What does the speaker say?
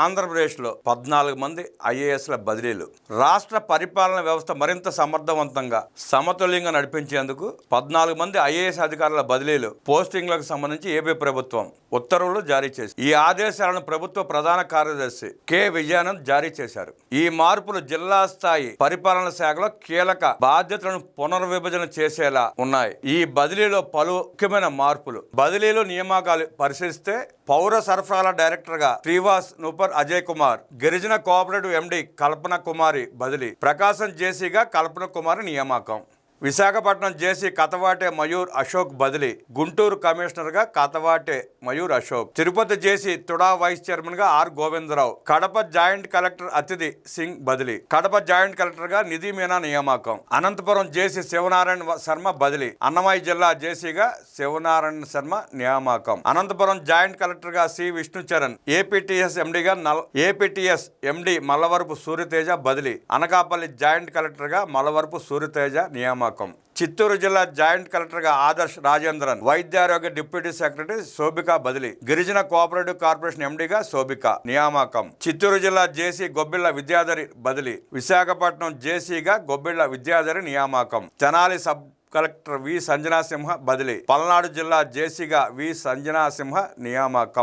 ఆంధ్రప్రదేశ్లో 14 మంది ఐఏఎస్ల బదిలీలు. రాష్ట్ర పరిపాలన వ్యవస్థ మరింత సమర్థవంతంగా సమతుల్యంగా నడిపించేందుకు 14 మంది ఐఏఎస్ అధికారుల బదిలీలు పోస్టింగ్లకు సంబంధించి ఏపీ ప్రభుత్వం ఉత్తర్వులు జారీ చేసింది. ఈ ఆదేశాలను ప్రభుత్వ ప్రధాన కార్యదర్శి కె విజయానంద్ జారీ చేశారు. ఈ మార్పులు జిల్లా స్థాయి పరిపాలన శాఖలో కీలక బాధ్యతలను పునర్విభజన చేసేలా ఉన్నాయి. ఈ బదిలీలో పలు ముఖ్యమైన మార్పులు. బదిలీలు నియామకాలు పరిశీలిస్తే పౌర సరఫరాల డైరెక్టర్ గా శ్రీవాస్ నూపర్ అజయ్ కుమార్, గిరిజన కోఆపరేటివ్ ఎండి కల్పన కుమారి బదిలీ, ప్రకాశం జేసీగా కల్పన కుమారి నియామకం, విశాఖపట్నం జేసీ కతవాటే మయూర్ అశోక్ బదిలీ, గుంటూరు కమిషనర్గా కతవాటే మయూర్ అశోక్, తిరుపతి జేసీ తుడా వైస్ చైర్మన్గా R Govindarao, Kadapa joint collector Aditi Singh బదిలీ, కడప జాయింట్ కలెక్టర్గా నిధి మీనా నియామకం, అనంతపురం జేసీ శివనారాయణ శర్మ బదిలీ, అన్నమయ్య జిల్లా జేసీగా శివనారాయణ శర్మ నియామకం, అనంతపురం జాయింట్ కలెక్టర్గా సి విష్ణుచరణ్, ఏపీటీఎస్ ఎండి మల్లవరపు సూర్యతేజ బదిలీ, అనకాపల్లి జాయింట్ కలెక్టర్గా మల్లవరపు సూర్యతేజ నియామకం, చిత్తూరు జిల్లా జాయింట్ కలెక్టర్గా ఆదర్శ్ రాజేంద్రన్, వైద్యారోగ్య డిప్యూటీ సెక్రటరీ శోభిక బదిలీ, గిరిజన కోఆపరేటివ్ కార్పొరేషన్ ఎండిగా శోభిక నియామకం, చిత్తూరు జిల్లా జేసీ గొబ్బిళ్ల విద్యాధరి బదిలీ, విశాఖపట్నం జేసీగా గొబ్బిళ్ల విద్యాధరి నియామకం, తెనాలి సబ్ కలెక్టర్ వి సంజనా సింహ బదిలీ, పల్నాడు జిల్లా జేసీగా వి సంజనా సింహ నియామకం.